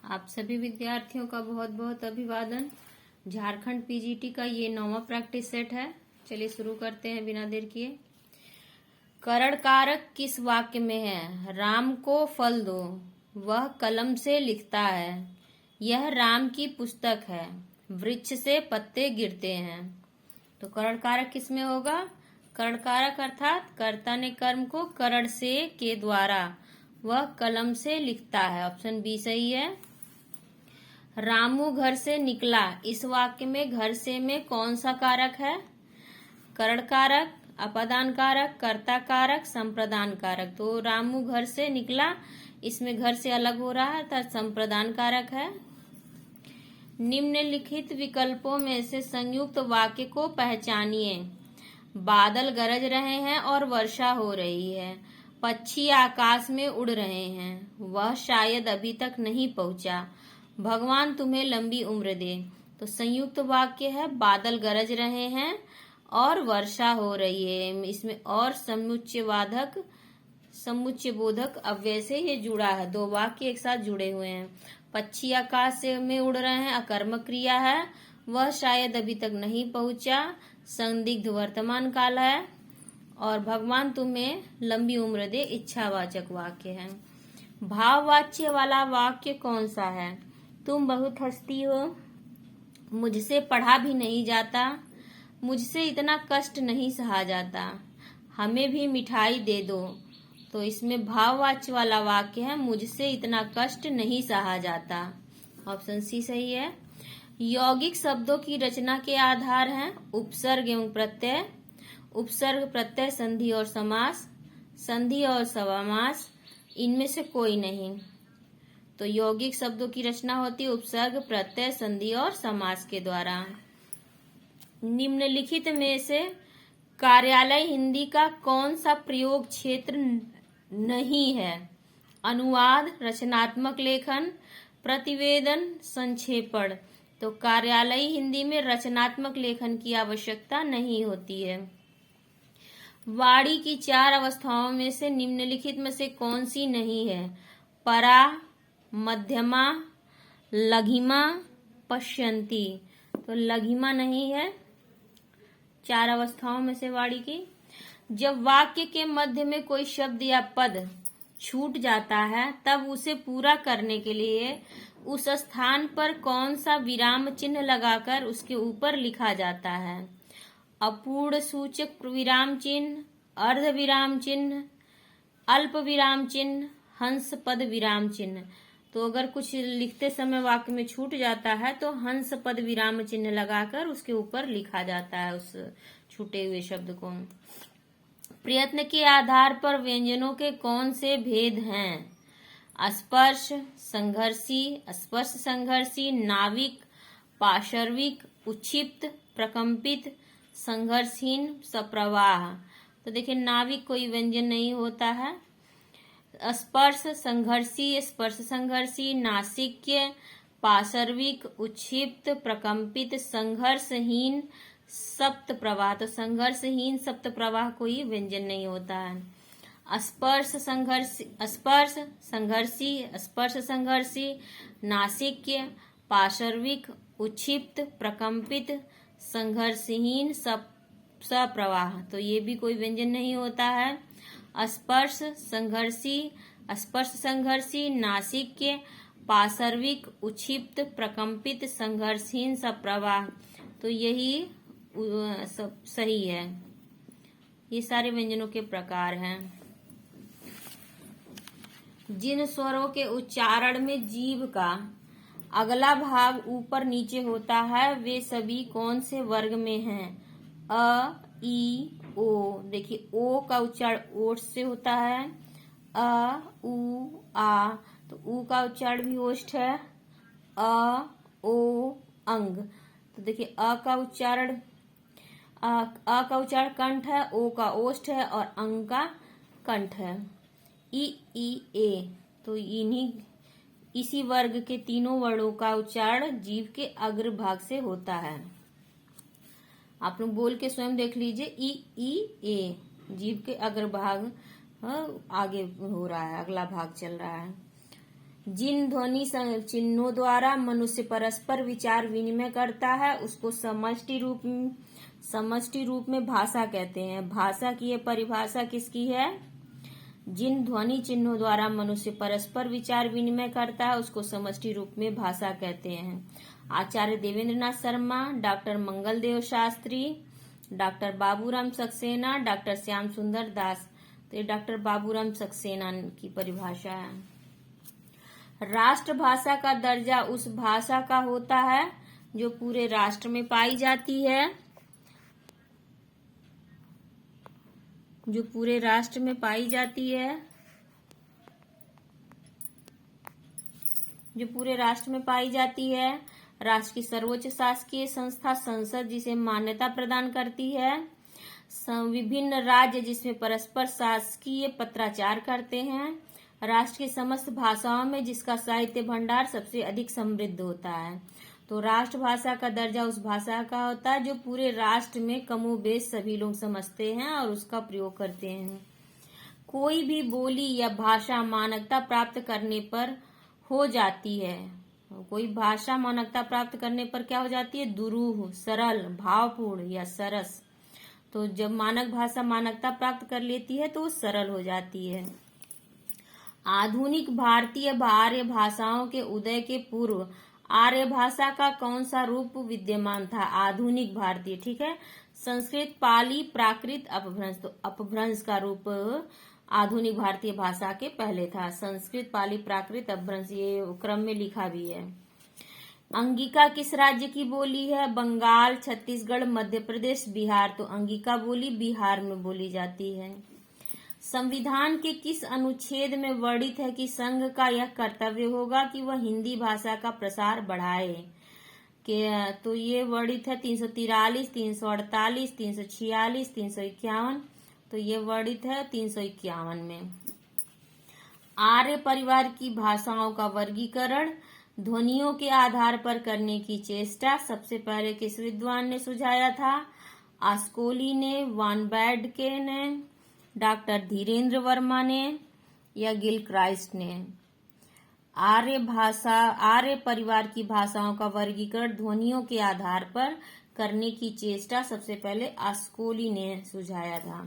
आप सभी विद्यार्थियों का बहुत बहुत अभिवादन। झारखंड पीजीटी का ये 9वां प्रैक्टिस सेट है। चलिए शुरू करते हैं बिना देर किए। करण कारक किस वाक्य में है? राम को फल दो, वह कलम से लिखता है। यह राम की पुस्तक है, वृक्ष से पत्ते गिरते हैं। तो करण कारक किस में होगा? करण कारक अर्थात कर्ता ने कर्म को करण से के द्वारा वह कलम से लिखता है। ऑप्शन बी सही है। रामू घर से निकला, इस वाक्य में घर से में कौन सा कारक है? करण कारक, अपादान कारक, कर्ता कारक, संप्रदान कारक। तो रामू घर से निकला, इसमें घर से अलग हो रहा है तो संप्रदान कारक है। निम्नलिखित विकल्पों में से संयुक्त वाक्य को पहचानिए। बादल गरज रहे हैं और वर्षा हो रही है। पक्षी आकाश में उड़ रहे हैं, वह शायद अभी तक नहीं पहुंचा। भगवान तुम्हें लंबी उम्र दे। तो संयुक्त वाक्य है बादल गरज रहे हैं और वर्षा हो रही है। इसमें और समुच्चय बोधक अव्यय से ये जुड़ा है। दो वाक्य एक साथ जुड़े हुए हैं। पक्षी आकाश से में उड़ रहे हैं, अकर्मक क्रिया है। वह शायद अभी तक नहीं पहुंचा, संदिग्ध वर्तमान काल है। और भगवान तुम्हें लंबी उम्र दे, इच्छावाचक वाक्य है। भाववाच्य वाला वाक्य कौन सा है? तुम बहुत हंसती हो, मुझसे पढ़ा भी नहीं जाता, मुझसे इतना कष्ट नहीं सहा जाता, हमें भी मिठाई दे दो। तो इसमें भाववाच्य वाला वाक्य है मुझसे इतना कष्ट नहीं सहा जाता। ऑप्शन सी सही है। यौगिक शब्दों की रचना के आधार हैं उपसर्ग एवं प्रत्यय, उपसर्ग प्रत्यय संधि और समास, संधि और समास। इनमें से कोई नहीं। तो यौगिक शब्दों की रचना होती है उपसर्ग प्रत्यय संधि और समास के द्वारा। निम्नलिखित में से कार्यालय हिंदी का कौन सा प्रयोग क्षेत्र नहीं है? अनुवाद, रचनात्मक लेखन, प्रतिवेदन, संक्षेपण। तो कार्यालयी हिंदी में रचनात्मक लेखन की आवश्यकता नहीं होती है। वाणी की 4 अवस्थाओं में से निम्नलिखित में से कौन सी नहीं है? परा, मध्यमा, लघिमा, पश्यन्ति। तो लघिमा नहीं है 4 अवस्थाओं में से वाणी की। जब वाक्य के मध्य में कोई शब्द या पद छूट जाता है तब उसे पूरा करने के लिए उस स्थान पर कौन सा विराम चिन्ह लगाकर उसके ऊपर लिखा जाता है? अपूर्ण सूचक विराम चिन्ह, अर्ध विराम चिन्ह, अल्प विराम चिन्ह, हंस पद विराम चिन्ह। तो अगर कुछ लिखते समय वाक्य में छूट जाता है तो हंस पद विराम चिन्ह लगाकर उसके ऊपर लिखा जाता है उस छूटे हुए शब्द को। प्रयत्न के आधार पर व्यंजनों के कौन से भेद हैं? स्पर्श संघर्षी, स्पर्श संघर्षी, नाविक, पाशर्विक, उच्छिप्त, प्रकंपित, संघर्षहीन, सप्रवाह। तो देखिए नाविक कोई व्यंजन नहीं होता है। स्पर्श संघर्षी, स्पर्श संघर्षी, नासिक्य, पाशर्विक, उच्छिप्त, प्रकंपित, संघर्षहीन, सप्त प्रवाह। तो संघर्षहीन सप्त प्रवाह कोई व्यंजन नहीं होता है। स्पर्श संघर्षी, स्पर्श संघर्षी, नासिक्य, पाशर्विक, उच्छिप्त, प्रकंपित, संघर्षहीन, सप्रवाह। तो ये भी कोई व्यंजन नहीं होता है। स्पर्श संघर्षी, स्पर्श संघर्षी, नासिक्य, पाशर्विक, उच्छिप्त, प्रकंपित, संघर्षहीन, सप्रवाह। तो यही सब सही है। ये सारे व्यंजनों के प्रकार हैं। जिन स्वरों के उच्चारण में जीभ का अगला भाग ऊपर नीचे होता है वे सभी कौन से वर्ग में हैं? अ, ई, ओ। देखिए ओ का उच्चारण ओठ से होता है। अ, उ, आ। तो उ का उच्चारण भी ओष्ठ है। अ, ओ, अंग। तो देखिए अ का उच्चारण कंठ है, ओ का ओष्ठ है और अंग का कंठ है। ई, ए। तो इसी वर्ग के तीनों वर्णों का उच्चारण जीभ के अग्र भाग से होता है। आप लोग बोल के स्वयं देख लीजिए। ई, ए जीभ के अग्र भाग आगे हो रहा है, अगला भाग चल रहा है। जिन ध्वनि चिन्हों द्वारा मनुष्य परस्पर विचार विनिमय करता है उसको समष्टि रूप में भाषा कहते हैं। भाषा की ये परिभाषा किसकी है? जिन ध्वनि चिन्हों द्वारा मनुष्य परस्पर विचार विनिमय करता है उसको समष्टि रूप में भाषा कहते हैं। Acharya Devendranath Sharma, doctor Mangaldev Shastri, doctor Baburam Saxena, doctor Shyam Sundar Das. तो ये डॉक्टर बाबूराम सक्सेना की परिभाषा है। राष्ट्रभाषा का दर्जा उस भाषा का होता है जो पूरे राष्ट्र में पाई जाती है, जो पूरे राष्ट्र में पाई जाती है, जो पूरे राष्ट्र में पाई जाती है। राष्ट्र की सर्वोच्च शासकीय संस्था संसद जिसे मान्यता प्रदान करती है। विभिन्न राज्य जिसमें परस्पर शासकीय पत्राचार करते हैं। राष्ट्र की समस्त भाषाओं में जिसका साहित्य भंडार सबसे अधिक समृद्ध होता है। तो राष्ट्रभाषा का दर्जा उस भाषा का होता है जो पूरे राष्ट्र में कमोबेश सभी लोग समझते हैं और उसका प्रयोग करते हैं। कोई भी बोली या भाषा मानकता प्राप्त करने पर हो जाती है। कोई भाषा मानकता प्राप्त करने पर क्या हो जाती है? दुरूह, सरल, भावपूर्ण या सरस। तो जब मानक भाषा मानकता प्राप्त कर लेती है तो वो सरल हो जाती है। आधुनिक भारतीय आर्य भाषाओं के उदय के पूर्व आर्य भाषा का कौन सा रूप विद्यमान था? आधुनिक भारतीय, ठीक है। संस्कृत, पाली, प्राकृत, अपभ्रंश। तो अपभ्रंश का रूप आधुनिक भारतीय भाषा के पहले था। संस्कृत, पाली, प्राकृत, अपभ्रंश, ये क्रम में लिखा भी है। अंगिका किस राज्य की बोली है? बंगाल, छत्तीसगढ़, मध्य प्रदेश, बिहार। तो अंगिका बोली बिहार में बोली जाती है। संविधान के किस अनुच्छेद में वर्णित है कि संघ का यह कर्तव्य होगा कि वह हिंदी भाषा का प्रसार बढ़ाए? तो ये वर्णित है 343, 348, 346, 351। तो ये वर्णित है 351 में। आर्य परिवार की भाषाओं का वर्गीकरण ध्वनियों के आधार पर करने की चेष्टा सबसे पहले किस विद्वान ने सुझाया था? आस्कोली ने, वान बैडके ने, डॉक्टर धीरेन्द्र वर्मा ने या गिलक्राइस्ट ने? आर्य परिवार की भाषाओं का वर्गीकरण ध्वनियों के आधार पर करने की चेष्टा सबसे पहले आस्कोली ने सुझाया था।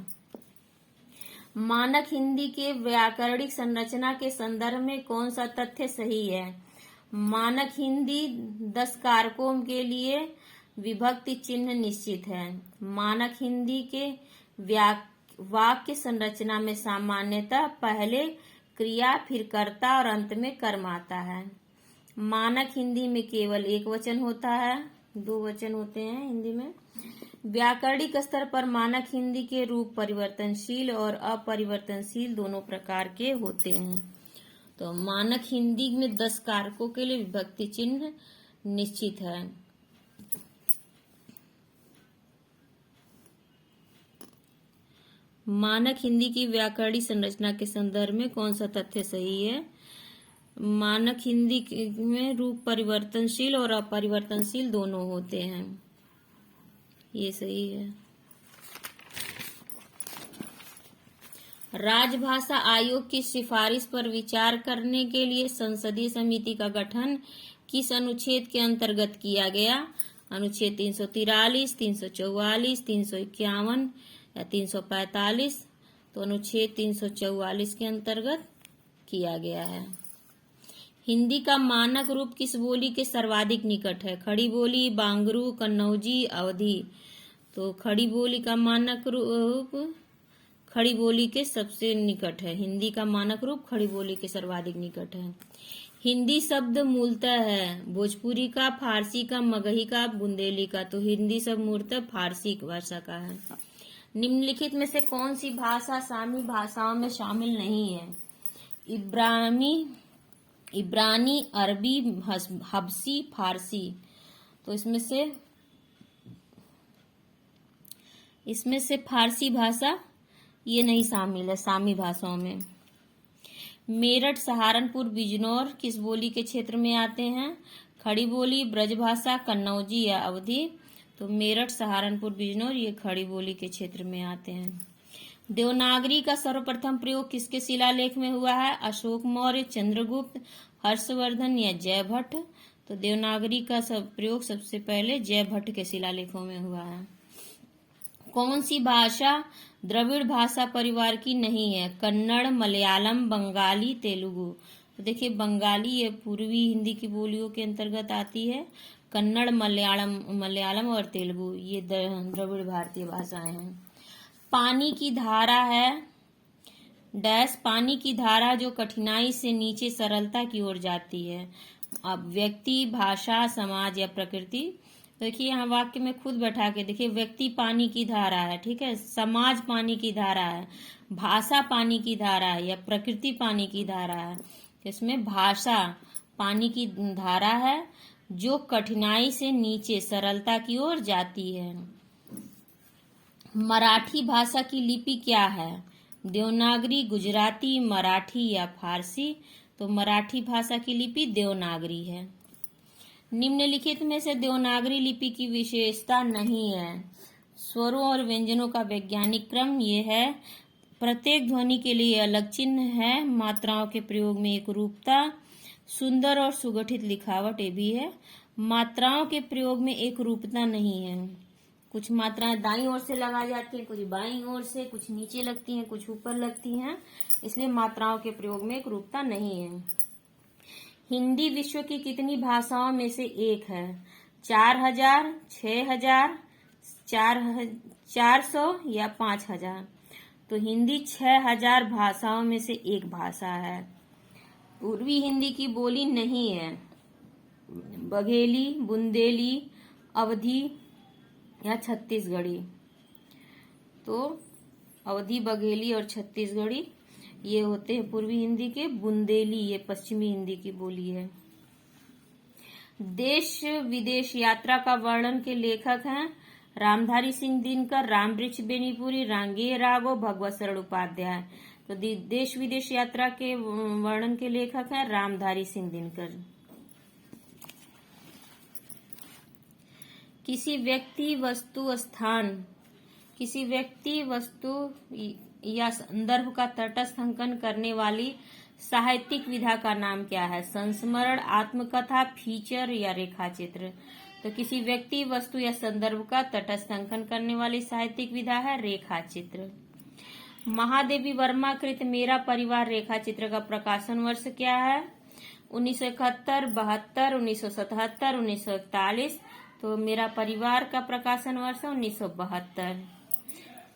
मानक हिंदी के व्याकरणिक संरचना के संदर्भ में कौन सा तथ्य सही है? मानक हिंदी 10 कारकों के लिए विभक्ति चिन्ह निश्चित है। मानक हिंदी के वाक्य संरचना में सामान्यतः पहले क्रिया, फिर कर्ता और अंत में कर्म आता है। मानक हिंदी में केवल एक वचन होता है, 2 वचन होते हैं हिंदी में। व्याकरणिक स्तर पर मानक हिंदी के रूप परिवर्तनशील और अपरिवर्तनशील दोनों प्रकार के होते हैं। तो मानक हिंदी में 10 कारकों के लिए विभक्ति चिन्ह निश्चित है। मानक हिंदी की व्याकरणिक संरचना के संदर्भ में कौन सा तथ्य सही है? मानक हिंदी में रूप परिवर्तनशील और अपरिवर्तनशील दोनों होते हैं, ये सही है। राजभाषा आयोग की सिफारिश पर विचार करने के लिए संसदीय समिति का गठन किस अनुच्छेद के अंतर्गत किया गया? अनुच्छेद 343, 344, 351 या 345? तो अनुच्छेद 344 के अंतर्गत किया गया है। हिंदी का मानक रूप किस बोली के सर्वाधिक निकट है? खड़ी बोली, बांगरू, कन्नौजी, अवधी। तो खड़ी बोली का मानक रूप खड़ी बोली के सबसे निकट है। हिंदी का मानक रूप खड़ी बोली के सर्वाधिक निकट है। हिंदी शब्द मूलतः है भोजपुरी का, फारसी का, मगही का, बुंदेली का। तो हिंदी शब्द मूलतः फारसी भाषा का है। निम्नलिखित में से कौन सी भाषा सामी भाषाओं में शामिल नहीं है? इब्रानी, अरबी, हबसी, फारसी। तो इसमें से फारसी भाषा ये नहीं शामिल है सामी भाषाओं में। मेरठ, सहारनपुर, बिजनौर किस बोली के क्षेत्र में आते हैं? खड़ी बोली, ब्रजभाषा, कन्नौजी या अवधी। तो मेरठ, सहारनपुर, बिजनौर ये खड़ी बोली के क्षेत्र में आते हैं। देवनागरी का सर्वप्रथम प्रयोग किसके शिलालेख में हुआ है? अशोक मौर्य, चंद्रगुप्त, हर्षवर्धन या जयभट्ट। तो देवनागरी का प्रयोग सबसे पहले जयभट्ट के शिलालेखों में हुआ है। कौन सी भाषा द्रविड़ भाषा परिवार की नहीं है? कन्नड़, मलयालम, बंगाली, तेलुगु। तो देखिए बंगाली ये पूर्वी हिंदी की बोलियों के अंतर्गत आती है। कन्नड़, मलयालम और तेलुगु ये द्रविड़ भारतीय भाषाएं हैं। पानी की धारा है डैश, पानी की धारा जो कठिनाई से नीचे सरलता की ओर जाती है। अब व्यक्ति, भाषा, समाज या प्रकृति। देखिए यहाँ वाक्य में खुद बैठा के देखिए, व्यक्ति पानी की धारा है, ठीक है, समाज पानी की धारा है, भाषा पानी की धारा है या प्रकृति पानी की धारा है। इसमें भाषा पानी की धारा है जो कठिनाई से नीचे सरलता की ओर जाती है। मराठी भाषा की लिपि क्या है? देवनागरी, गुजराती, मराठी या फारसी। तो मराठी भाषा की लिपि देवनागरी है। निम्नलिखित में से देवनागरी लिपि की विशेषता नहीं है। स्वरों और व्यंजनों का वैज्ञानिक क्रम ये है। प्रत्येक ध्वनि के लिए अलग चिन्ह है। मात्राओं के प्रयोग में एक रूपता, सुंदर और सुगठित लिखावट ये भी है। मात्राओं के प्रयोग में एक रूपता नहीं है। कुछ मात्राएं दाईं ओर से लगाई जाती हैं, कुछ बाईं ओर से, कुछ नीचे लगती हैं, कुछ ऊपर लगती हैं, इसलिए मात्राओं के प्रयोग में एक रूपता नहीं है। हिंदी विश्व की कितनी भाषाओं में से एक है? 4000, 6000, 400 या 5000। तो हिंदी 6000 भाषाओं में से एक भाषा है। पूर्वी हिंदी की बोली नहीं है। बघेली, बुंदेली, अवधी या छत्तीसगढ़ी। तो अवधी, बघेली और छत्तीसगढ़ी ये होते हैं पूर्वी हिंदी के। बुंदेली ये पश्चिमी हिंदी की बोली है। देश विदेश यात्रा का वर्णन के लेखक हैं रामधारी सिंह दिनकर, रामवृक्ष बेनीपुरी, रांगेय राघव, भगवत शरण उपाध्याय। तो देश विदेश यात्रा के वर्णन के लेखक हैं रामधारी सिंह दिनकर। किसी व्यक्ति, वस्तु या संदर्भ का तटस्थ अंकन करने वाली साहित्यिक विधा का नाम क्या है? संस्मरण, आत्मकथा, फीचर या रेखाचित्र। तो किसी व्यक्ति, वस्तु या संदर्भ का तटस्थ अंकन करने वाली साहित्यिक विधा है रेखाचित्र। महादेवी वर्मा कृत मेरा परिवार रेखाचित्र का प्रकाशन वर्ष क्या है? 1971, 72, 1977, 1941। तो मेरा परिवार का प्रकाशन वर्ष 1972।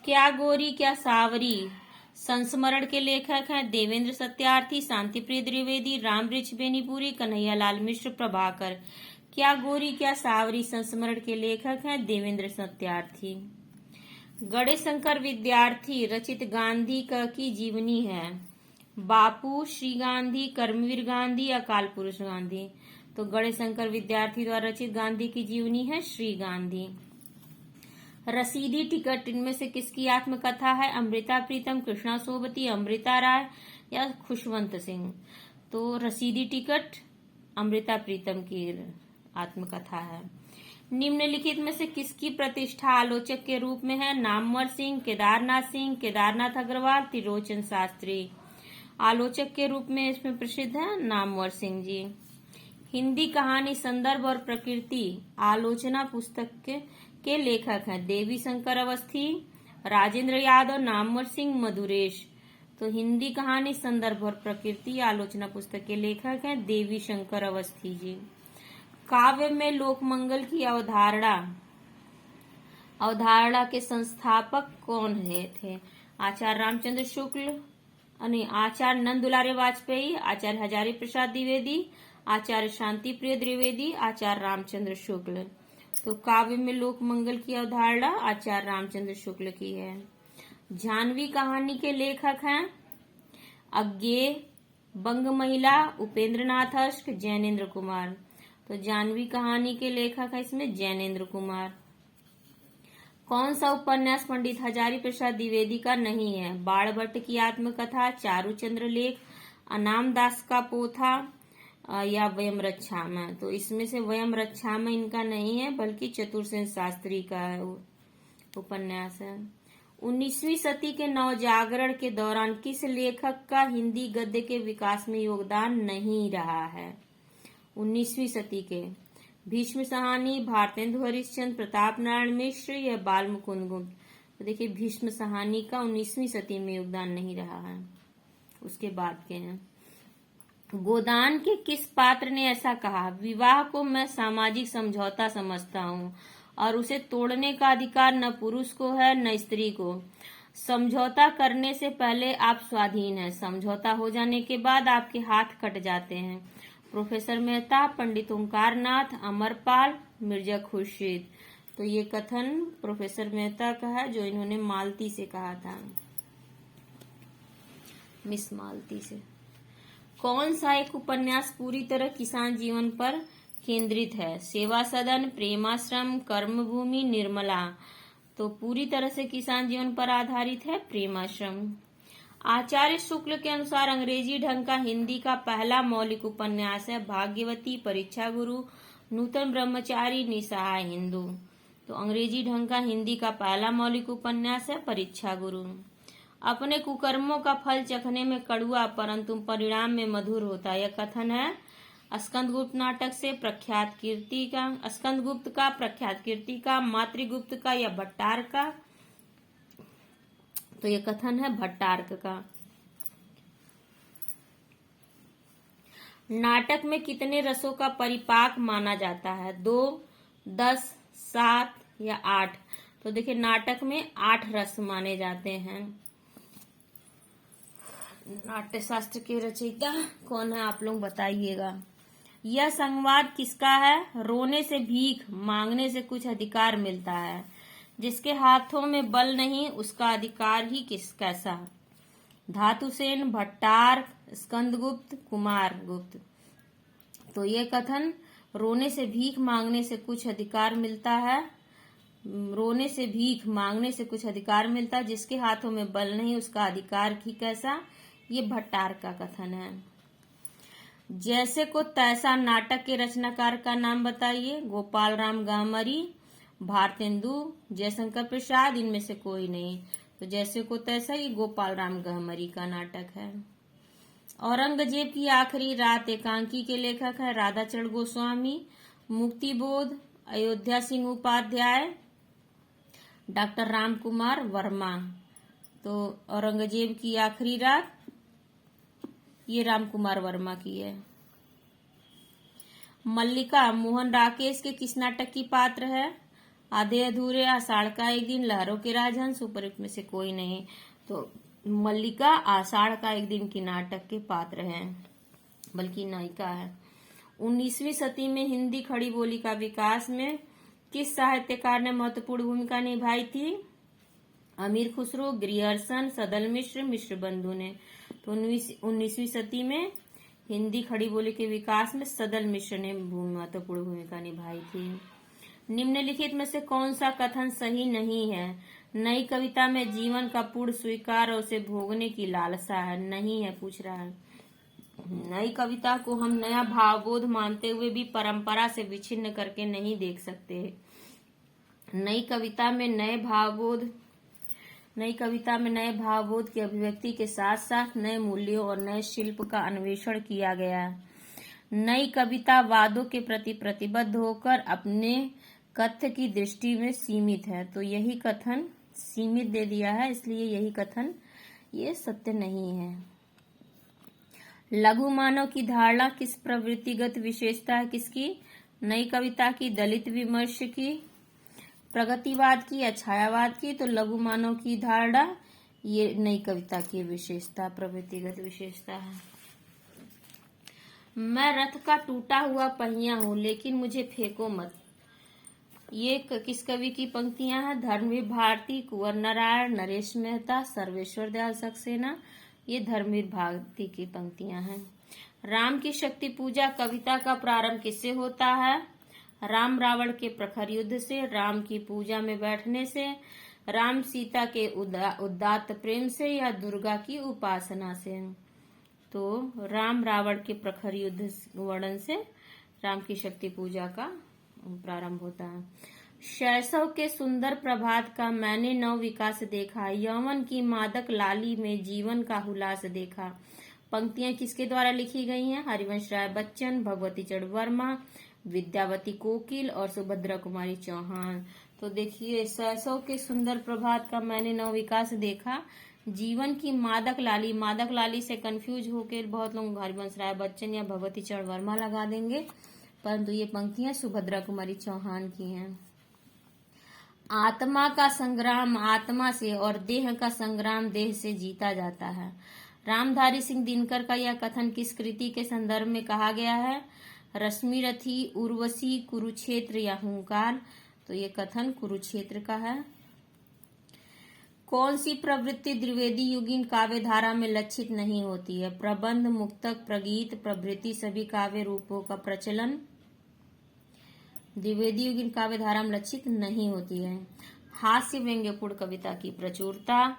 क्या गोरी क्या सावरी संस्मरण के लेखक हैं देवेंद्र सत्यार्थी, शांतिप्रिय द्विवेदी, रामवृक्ष बेनीपुरी, कन्हैयालाल मिश्र, प्रभाकर। क्या गोरी क्या सावरी संस्मरण के लेखक हैं देवेंद्र सत्यार्थी। गणेशशंकर विद्यार्थी रचित गांधी की जीवनी है? बापू, श्री गांधी, कर्मवीर गांधी, अकाल पुरुष गांधी। तो गणेशशंकर विद्यार्थी द्वारा रचित गांधी की जीवनी है श्री गांधी। रसीदी टिकट इनमें से किसकी आत्मकथा है? अमृता प्रीतम, कृष्णा सोबती, अमृता राय या खुशवंत सिंह। तो रसीदी टिकट अमृता प्रीतम की आत्मकथा है। निम्नलिखित में से किसकी प्रतिष्ठा आलोचक के रूप में है? नामवर सिंह, केदारनाथ अग्रवाल, त्रिलोचन शास्त्री। आलोचक के रूप में इसमें प्रसिद्ध है नामवर सिंह जी। हिंदी कहानी संदर्भ और प्रकृति आलोचना पुस्तक के लेखक हैं देवी शंकर अवस्थी, राजेंद्र यादव, नामवर सिंह, मधुरेश। तो हिंदी कहानी संदर्भ और प्रकृति आलोचना पुस्तक के लेखक हैं देवी शंकर अवस्थी जी। काव्य में लोकमंगल की अवधारणा के संस्थापक कौन थे? आचार्य रामचंद्र शुक्ल, आचार्य नंद दुलारे वाजपेयी, आचार्य हजारी प्रसाद द्विवेदी, आचार्य शांति प्रिय द्विवेदी, आचार्य रामचंद्र शुक्ल। तो काव्य में लोकमंगल की अवधारणा आचार्य रामचंद्र शुक्ल की है। जानवी कहानी के लेखक हैं अज्ञेय, बंग महिला, उपेंद्रनाथ अष्ट, जैनेन्द्र कुमार। तो जानवी कहानी के लेखक है इसमें जैनेन्द्र कुमार। कौन सा उपन्यास पंडित हजारी प्रसाद द्विवेदी का नहीं है? बाणभट्ट की आत्मकथा, चारुचंद्र लेख, अनाम दास का पोथा या वयम रक्षामः। तो इसमें से वयम रक्षामः इनका नहीं है बल्कि चतुरसेन शास्त्री का उपन्यास है। 19वीं सदी के नवजागरण के दौरान किस लेखक का हिंदी गद्य के विकास में योगदान नहीं रहा है? 19वीं सदी के भीष्म साहनी, भारतेंदु हरिश्चंद्र, प्रताप नारायण मिश्र या बाल मुकुंद गुप्त? तो देखिए भीष्म साहनी का 19वीं सदी में योगदान नहीं रहा है। उसके बाद के हैं गोदान के किस पात्र ने ऐसा कहा, विवाह को मैं सामाजिक समझौता समझता हूँ और उसे तोड़ने का अधिकार न पुरुष को है न स्त्री को। समझौता करने से पहले आप स्वाधीन हैं, समझौता हो जाने के बाद आपके हाथ कट जाते हैं। प्रोफेसर मेहता, पंडित ओंकार नाथ, अमरपाल, मिर्जा खुर्शीद? तो ये कथन प्रोफेसर मेहता का है, जो इन्होंने मालती से कहा था, मिस मालती से। कौन सा एक उपन्यास पूरी तरह किसान जीवन पर केंद्रित है? सेवा सदन, प्रेमाश्रम, कर्मभूमि, निर्मला? तो पूरी तरह से किसान जीवन पर आधारित है प्रेमाश्रम। आचार्य शुक्ल के अनुसार अंग्रेजी ढंग का हिंदी का पहला मौलिक उपन्यास है भाग्यवती, परीक्षा गुरु, नूतन ब्रह्मचारी, निसहाय हिंदू? तो अंग्रेजी ढंग का हिंदी का पहला मौलिक उपन्यास है परीक्षा गुरु। अपने कुकर्मों का फल चखने में कड़वा परंतु परिणाम में मधुर होता है, यह कथन है स्कंदगुप्त नाटक से प्रख्यात कीर्ति का, स्कंदगुप्त का, प्रख्यात कीर्ति का, मातृगुप्त का या भट्टार्क का? तो यह कथन है भट्टार्क का। नाटक में कितने रसों का परिपाक माना जाता है? 2, 10, 7 या 8? तो देखिए नाटक में 8 रस माने जाते हैं। नाट्य शास्त्र के रचयिता कौन है आप लोग बताइएगा। यह संवाद किसका है? रोने से भीख, मांगने से कुछ अधिकार मिलता है। जिसके हाथों में बल नहीं उसका अधिकार ही कैसा? धातुसेन, भट्टार्क, स्कंदगुप्त, कुमार गुप्त? तो ये कथन रोने से भीख मांगने से कुछ अधिकार मिलता है, रोने से भीख मांगने से कुछ अधिकार मिलता है, जिसके हाथों में बल नहीं उसका अधिकार ही कैसा? ये भट्टार्क का कथन है। जैसे को तैसा नाटक के रचनाकार का नाम बताइए। गोपाल राम गहमरी, भारतेंदु, जयशंकर प्रसाद? इनमें से कोई नहीं। तो जैसे को तैसा ये गोपाल राम गहमरी का नाटक है। औरंगजेब की आखिरी रात एकांकी के लेखक है राधाचरण गोस्वामी, मुक्तिबोध, अयोध्या सिंह उपाध्याय, डॉक्टर राम कुमार वर्मा? तो औरंगजेब की आखिरी रात ये राम कुमार वर्मा की है। मल्लिका मोहन राकेश के किस नाटक की पात्र है? आधे अधूरे, आषाढ़ का एक दिन, लहरों के राजहंस? उपरोक्त में से कोई नहीं। तो मल्लिका आषाढ़ का एक दिन की नाटक के पात्र हैं, बल्कि नायिका है। 19वीं सदी में हिंदी खड़ी बोली का विकास में किस साहित्यकार ने महत्वपूर्ण भूमिका निभाई थी? अमीर खुसरो, ग्रियर्सन, सदल मिश्र, मिश्र बंधु ने? तो 19वीं सदी में हिंदी खड़ी बोली के विकास में सदल मिश्र ने महत्वपूर्ण भूमिका निभाई थी। निम्नलिखित में से कौन सा कथन सही नहीं है? नई कविता में जीवन का पूर्ण स्वीकार और उसे भोगने की लालसा है। नहीं है पूछ रहा है। नई कविता को हम नया भावबोध मानते हुए भी परंपरा से विच्छिन्न करके नहीं देख सकते। नई कविता में नए भावबोध की अभिव्यक्ति के साथ साथ नए मूल्यों और नए शिल्प का अन्वेषण किया गया है। नई कविता वादों के प्रति प्रतिबद्ध होकर अपने कथ्य की दृष्टि में सीमित है। तो यही कथन सीमित दे दिया है, इसलिए यही कथन ये सत्य नहीं है। लघु मानव की धारणा किस प्रवृत्तिगत विशेषता है? किसकी? नई कविता की, दलित विमर्श की, प्रगतिवाद की या छायावाद की? तो लघु मानव की धारणा ये नई कविता की विशेषता, प्रवृत्तिगत विशेषता है। मैं रथ का टूटा हुआ पहिया हूँ लेकिन मुझे फेंको मत। ये किस कवि की पंक्तियां हैं? धर्मवीर भारती, कुंवर नारायण, नरेश मेहता, सर्वेश्वर दयाल सक्सेना? ये धर्मवीर भारती की पंक्तियां हैं। राम की शक्ति पूजा कविता का प्रारंभ किससे होता है? राम रावण के प्रखर युद्ध से, राम की पूजा में बैठने से, राम सीता के उदात्त प्रेम से या दुर्गा की उपासना से? तो राम रावण के प्रखर युद्ध वर्णन से राम की शक्ति पूजा का प्रारंभ होता है। शैशव के सुंदर प्रभात का मैंने नव विकास देखा, यौवन की मादक लाली में जीवन का हुलास देखा। पंक्तियां किसके द्वारा लिखी गई हैं? हरिवंश राय बच्चन, भगवती चरण वर्मा, विद्यावती कोकिल और सुभद्रा कुमारी चौहान। तो देखिए, शैशव के सुंदर प्रभात का मैंने नव विकास देखा, जीवन की मादक लाली से कंफ्यूज होकर बहुत लोग हरिवंश राय बच्चन या भगवती चरण वर्मा लगा देंगे, परंतु ये पंक्तियां सुभद्रा कुमारी चौहान की हैं। आत्मा का संग्राम आत्मा से और देह का संग्राम देह से जीता जाता है। रामधारी सिंह दिनकर का यह कथन किस कृति के संदर्भ में कहा गया है? रश्मिरथी, उर्वशी, कुरुक्षेत्र या हुंकार। तो ये कथन कुरुक्षेत्र का है। कौन सी प्रवृत्ति द्विवेदी युगीन काव्य धारा में लक्षित नहीं होती है? प्रबंध, मुक्तक, प्रगीत प्रभृति सभी काव्य रूपों का प्रचलन द्विवेदी युगीन काव्य धारा में लक्षित नहीं होती है। हास्य व्यंग्यपूर्ण कविता की प्रचुरता,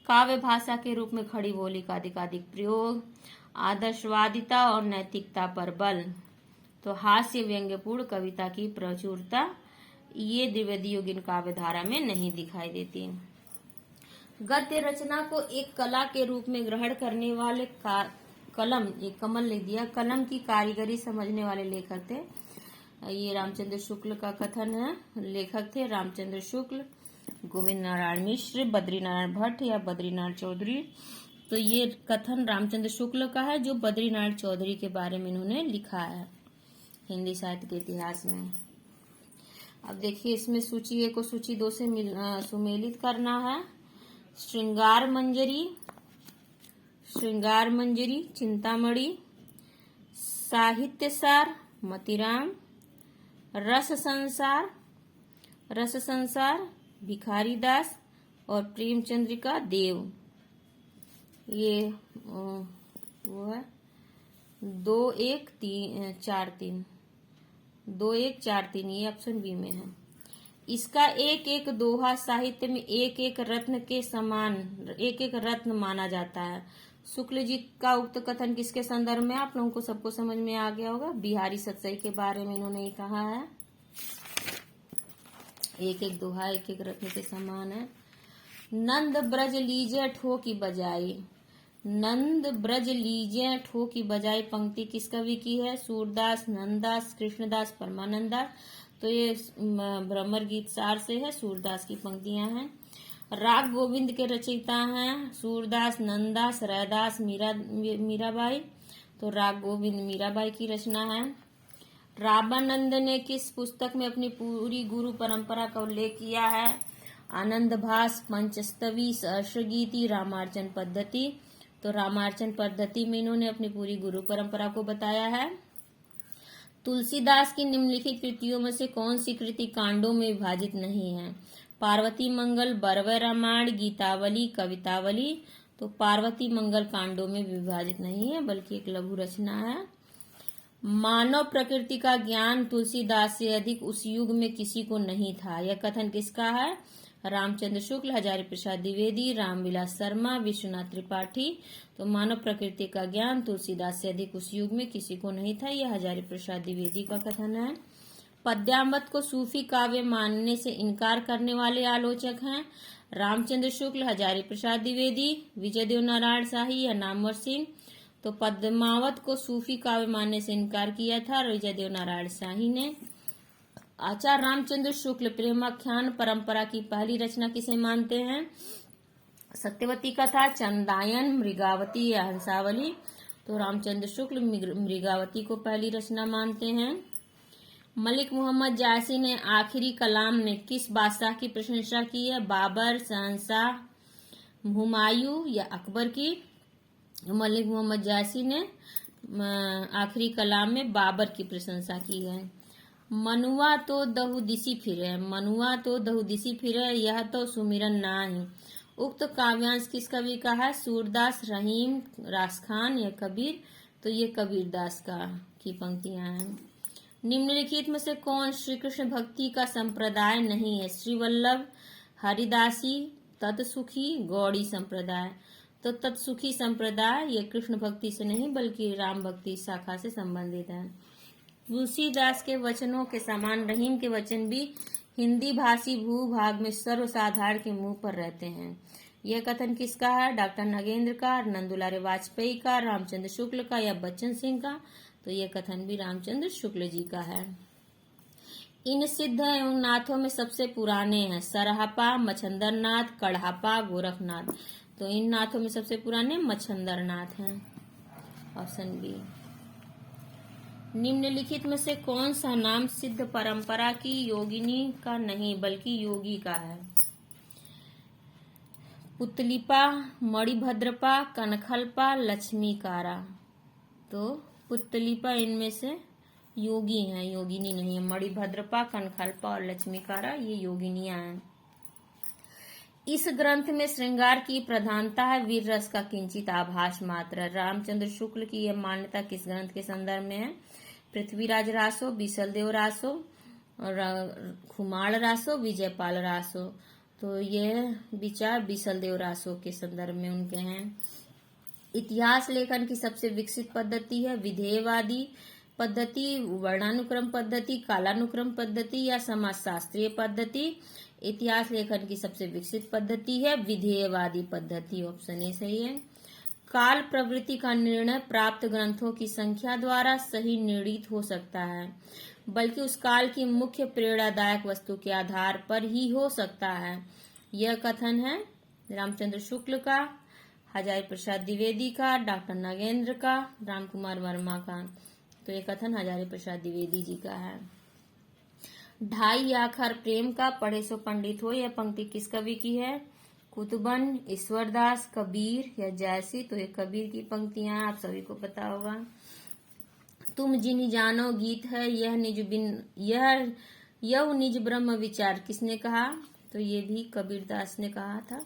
काव्य भाषा के रूप में खड़ी बोली का अधिकाधिक प्रयोग, आदर्शवादिता और नैतिकता पर बल। तो हास्य व्यंग्यपूर्ण कविता की प्रचुरता ये द्विवेदी युगीन काव्य धारा में नहीं दिखाई देती। गद्य रचना को एक कला के रूप में ग्रहण करने वाले कलम, एक कमल लिख दिया, कलम की कारीगरी समझने वाले लेखक थे। ये रामचंद्र शुक्ल का कथन है। लेखक थे रामचंद्र शुक्ल, गोविंद नारायण मिश्र, बद्रीनारायण भट्ट या बद्रीनारायण चौधरी। तो ये कथन रामचंद्र शुक्ल का है, जो बद्रीनारायण चौधरी के बारे में इन्होंने लिखा है हिंदी साहित्य के इतिहास में। अब देखिए, इसमें सूची 1 को सूची 2 से सुमेलित करना है। श्रृंगार मंजरी चिंतामणि, साहित्य सार मतीराम, रस संसार भिखारी दास और प्रेमचंद्रिका देव। ये वो है 2-1-4-3 ये ऑप्शन बी में है। इसका एक एक दोहा साहित्य में एक एक रत्न के समान, एक एक रत्न माना जाता है। शुक्ल जी का उक्त कथन किसके संदर्भ में? आप लोगों को सबको समझ में आ गया होगा, बिहारी सतसई के बारे में इन्होंने ही कहा है। एक एक दोहा एक एक रत्न के समान है। नंद ब्रज लीजे ठो की बजाई, नंद ब्रज लीजे ठो की बजाई पंक्ति किस कवि की है? सूरदास, नंददास, कृष्णदास, परमानंद। तो ये भ्रमर गीत सार से है, सूरदास की पंक्तियां हैं। राग गोविंद के रचयिता हैं सूरदास, नंददास, रैदास, मीराबाई। तो राग गोविंद मीराबाई की रचना है। रामानंद ने किस पुस्तक में अपनी पूरी गुरु परंपरा का उल्लेख किया है? आनंद भास, पंचस्तवी, सहस्रगीति, रामार्चन पद्धति। तो रामार्चन पद्धति में इन्होंने अपनी पूरी गुरु परंपरा को बताया है। तुलसीदास की निम्नलिखित कृतियों में से कौन सी कृति कांडों में विभाजित नहीं है? पार्वती मंगल, बरवै रामायण, गीतावली, कवितावली। तो पार्वती मंगल कांडों में विभाजित नहीं है, बल्कि एक लघु रचना है। मानव प्रकृति का ज्ञान तुलसीदास से अधिक उस युग में किसी को नहीं था। यह कथन किसका है? रामचंद्र शुक्ल, हजारी प्रसाद द्विवेदी, रामविलास शर्मा, विश्वनाथ त्रिपाठी। तो मानव प्रकृति का ज्ञान तुलसीदास से अधिक उस युग में किसी को नहीं था, यह हजारी प्रसाद द्विवेदी का कथन है। पद्यामृत को सूफी काव्य मानने से इनकार करने वाले आलोचक हैं रामचंद्र शुक्ल, हजारी प्रसाद द्विवेदी, विजय देव नारायण शाही या नामवर सिंह। तो पद्मावत को सूफी काव्य मानने से इनकार किया था विजय देव नारायण शाही ने। आचार्य रामचंद्र शुक्ल प्रेमाख्यान परंपरा की पहली रचना किसे मानते हैं? सत्यवती कथा, चंदायन, मृगावती या हंसावली। तो रामचंद्र शुक्ल मृगावती को पहली रचना मानते हैं। मलिक मोहम्मद जायसी ने आखिरी कलाम में किस बादशाह की प्रशंसा की है? बाबर, शहंशाह, हुमायूं या अकबर की। मलिक मोहम्मद जायसी ने आखिरी कलाम में बाबर की प्रशंसा की है। मनुआ तो दहु दिसी फिरे, मनुआ तो दहु दिसी फिरे, यह तो सुमिरन नाही। उक्त काव्यांश किस कवि का है? सूरदास, रहीम, रासखान या कबीर। तो ये कबीर दास की पंक्तियां हैं। निम्नलिखित में से कौन श्री कृष्ण भक्ति का संप्रदाय नहीं है? श्रीवल्लभ, हरिदासी, तत्सुखी, गौड़ी संप्रदाय। तो तत्सुखी संप्रदाय ये कृष्ण भक्ति से नहीं बल्कि राम भक्ति शाखा से संबंधित है। तुलसीदास के वचनों के समान रहीम के वचन भी हिंदी भाषी भूभाग में सर्वसाधारण के मुंह पर रहते हैं। यह कथन किसका है? डॉक्टर नागेंद्र का, नंदुलारे वाजपेयी का, रामचंद्र शुक्ल का या बच्चन सिंह का? तो यह कथन भी रामचंद्र शुक्ल जी का है। इन सिद्ध एवं नाथों में सबसे पुराने हैं सरहपा, मच्छंदरनाथ, कड़हापा, गोरखनाथ। तो इन नाथों में सबसे पुराने मच्छंदरनाथ हैं। Option B. निम्नलिखित में से कौन सा नाम सिद्ध परंपरा की योगिनी का नहीं बल्कि योगी का है? पुतलिपा, मणिभद्रपा, कनखलपा, लक्ष्मीकारा। तो पुतलिपा इनमें से योगी हैं, योगिनी नहीं है। मणिभद्रपा, कनखलपा और लक्ष्मीकारा ये योगिनियां हैं। इस ग्रंथ में श्रृंगार की प्रधानता है, वीर रस का किंचित आभास मात्र। रामचंद्र शुक्ल की यह मान्यता किस ग्रंथ के संदर्भ में है? पृथ्वीराज रासो, बीसलदेव रासो, खुमाड़ रासो, विजयपाल रासो। तो यह विचार बीसलदेव रासो के संदर्भ में उनके हैं। इतिहास लेखन की सबसे विकसित पद्धति है विधेयवादी पद्धति, वर्णानुक्रम पद्धति, कालानुक्रम पद्धति या समाजशास्त्रीय पद्धति। इतिहास लेखन की सबसे विकसित पद्धति है विधेयवादी पद्धति। ऑप्शन ए सही है। काल प्रवृत्ति का निर्णय प्राप्त ग्रंथों की संख्या द्वारा सही निर्णीत हो सकता है, बल्कि उस काल की मुख्य प्रेरणादायक वस्तु के आधार पर ही हो सकता है। यह कथन है रामचंद्र शुक्ल का, हजारी प्रसाद द्विवेदी का, डॉक्टर नागेंद्र का, रामकुमार वर्मा का। तो ये कथन हजारी प्रसाद द्विवेदी जी का है। ढाई आखर प्रेम का पढ़े सो पंडित हो, यह पंक्ति किस कवि की है? कुतुबन, ईश्वरदास, कबीर या जैसी। तो ये कबीर की पंक्तियां आप सभी को पता होगा। तुम जिन जानो गीत है यह निज ब्रह्म विचार, किसने कहा? तो ये भी कबीरदास ने कहा था।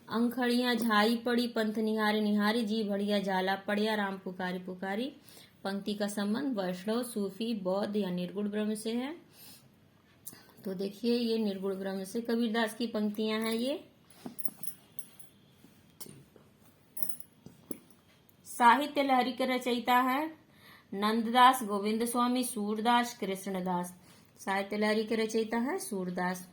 अंखड़ियां झाई पड़ी, पंथ निहारी निहारी, जी भड़िया जाला पड़िया, राम पुकारी पुकारी। पंक्ति का संबंध वैष्णव, सूफी, बौद्ध या निर्गुण ब्रह्म से है। तो देखिए ये निर्गुण ब्रह्म से कबीरदास की पंक्तियां हैं। ये साहित्य लहरी के रचयिता है नंददास, गोविंद स्वामी, सूरदास, कृष्णदास। साहित्य लहरी के रचयिता है सूरदास।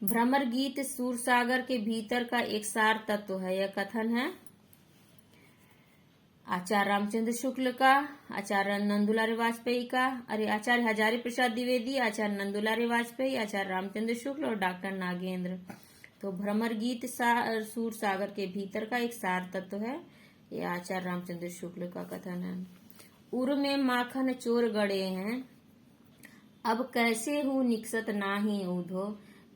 भ्रमर गीत सूरसागर के भीतर का एक सार तत्व है, यह कथन है आचार्य रामचंद्र शुक्ल का, आचार्य नंदुलारे वाजपेयी का, आचार्य हजारी प्रसाद द्विवेदी, आचार्य नंदुलारे वाजपेयी, आचार्य रामचंद्र शुक्ल और डॉक्टर नागेंद्र। तो भ्रमर गीत सूरसागर के भीतर का एक सार तत्व है, ये आचार्य रामचंद्र शुक्ल का कथन है। उर में माखन चोर गड़े हैं, अब कैसे हूँ निकसत नाही ऊधो,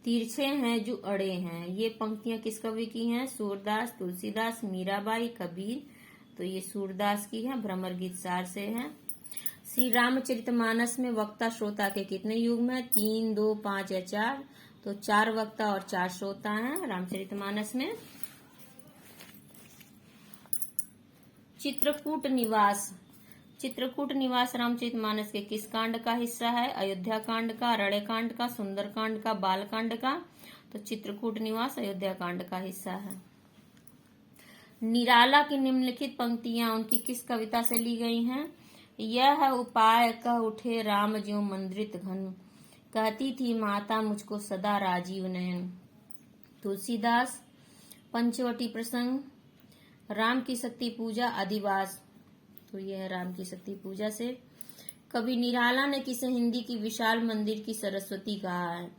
तिरछे हैं जो अड़े हैं। ये पंक्तियां किस कवि की हैं? सूरदास, तुलसीदास, मीराबाई, कबीर। तो ये सूरदास की है, भ्रमर गीत सार से है। श्री रामचरितमानस में वक्ता श्रोता के कितने युग्म है? 3, 2, 5 या 4। तो 4 वक्ता और 4 श्रोता हैं रामचरितमानस में। चित्रकूट निवास, चित्रकूट निवास रामचरितमानस के किस कांड का हिस्सा है? अयोध्या कांड का, अरण्य कांड का, सुंदर कांड का, बाल कांड का। तो चित्रकूट निवास अयोध्या कांड का हिस्सा है। निराला की निम्नलिखित पंक्तियां उनकी किस कविता से ली गई हैं? यह उपाय कह उठे राम ज्यों मंद्रित घन, कहती थी माता मुझको सदा राजीव नयन। तुलसीदास। पंचवटी प्रसंग, राम की शक्ति पूजा, अधिवास। तो यह है राम की शक्ति पूजा से। कवि निराला ने किसे हिंदी की विशाल मंदिर की सरस्वती कहा है?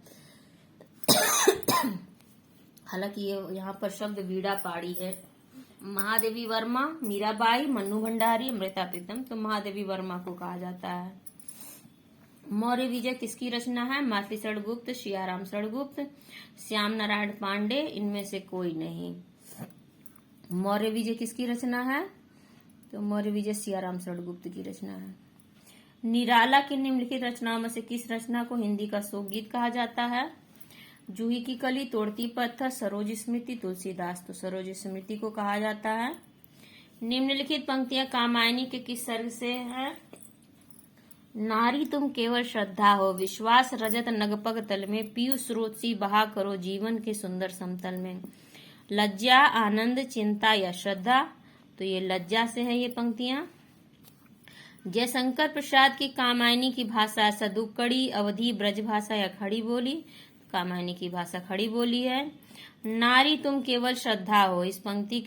हालांकि ये यहाँ पर शब्द वीणा पाड़ी है। महादेवी वर्मा, मीराबाई, मन्नू भंडारी, अमृता प्रीतम। तो महादेवी वर्मा को कहा जाता है। मौर्य विजय किसकी रचना है? मातली सड़गुप्त, सियाराम सड़गुप्त, श्याम नारायण पांडे, इनमें से कोई नहीं। मौर्य विजय किसकी रचना है? तो मौर्य विजय सियाराम सड़गुप्त की रचना है। निराला की निम्नलिखित रचनाओं में से किस रचना को हिंदी का शोक गीत कहा जाता है? जूही की कली, तोड़ती पत्थर, सरोज स्मृति, तुलसीदास। तो सरोज स्मृति को कहा जाता है। निम्नलिखित पंक्तियां कामायनी के किस सर्ग से है? नारी तुम केवल श्रद्धा हो, विश्वास रजत नगपग तल में, पीयूष स्रोत सी बहा करो जीवन के सुंदर समतल में। लज्जा, आनंद, चिंता या श्रद्धा। तो ये लज्जा से है ये पंक्तियां। जयशंकर प्रसाद की कामायनी की भाषा सदुक्कड़ी, अवधी, ब्रज भाषा या खड़ी बोली। कामायनी की भाषा खड़ी बोली है। नारी तुम केवल श्रद्धा हो, इस पंक्ति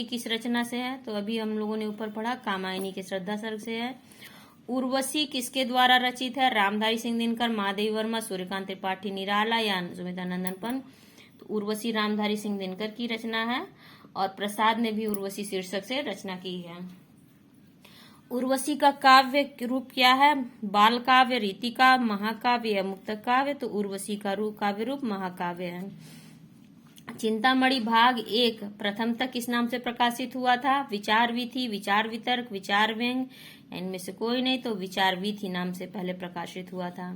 किस रचना से है? तो अभी हम लोगों ने ऊपर पढ़ा, कामायनी के श्रद्धा सर्ग से है। उर्वशी किसके द्वारा रचित है? रामधारी सिंह दिनकर, महादेवी वर्मा, सूर्यकांत त्रिपाठी निराला या सुमित्रा नंदन पंत? तो उर्वशी रामधारी सिंह दिनकर की रचना है और प्रसाद ने भी उर्वशी शीर्षक से रचना की है। उर्वशी का काव्य रूप क्या है? बाल काव्य, रीतिका, महाकाव्य या मुक्त काव्य? तो उर्वशी का काव्य रूप महाकाव्य है। चिंतामणि भाग 1 प्रथमतः किस नाम से प्रकाशित हुआ था? विचार विथि, विचार वितर्क, विचार व्यंग, इनमें से कोई नहीं, तो विचार विथि नाम से पहले प्रकाशित हुआ था।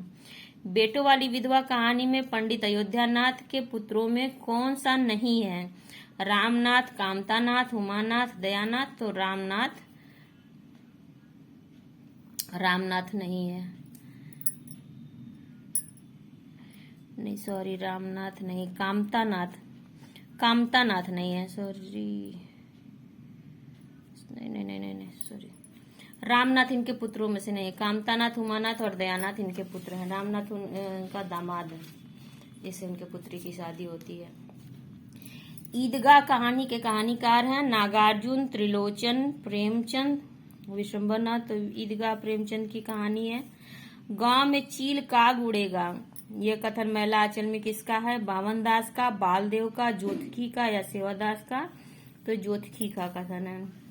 बेटों वाली विधवा कहानी में पंडित अयोध्यानाथ के पुत्रों में कौन सा नहीं है? रामनाथ, कामतानाथ, उमानाथ, दयानाथ? तो रामनाथ नहीं है, नहीं सॉरी, रामनाथ नहीं, कामतानाथ नहीं है, सॉरी, नहीं सॉरी, रामनाथ इनके पुत्रों में से नहीं है। कामतानाथ, उमानाथ और दयानाथ इनके पुत्र हैं। रामनाथ उनका दामाद है, जिससे उनके पुत्री की शादी होती है। ईदगाह कहानी के कहानीकार हैं नागार्जुन, त्रिलोचन, प्रेमचंद, विश्वम्भरनाथ। तो ईदगाह प्रेमचंद की कहानी है। गांव में चील काग उड़ेगा, यह कथन महिला आंचल में किसका है? बावन दास का, बालदेव का, ज्योतिषी का या सेवादास का? तो ज्योतिषी का कथन है।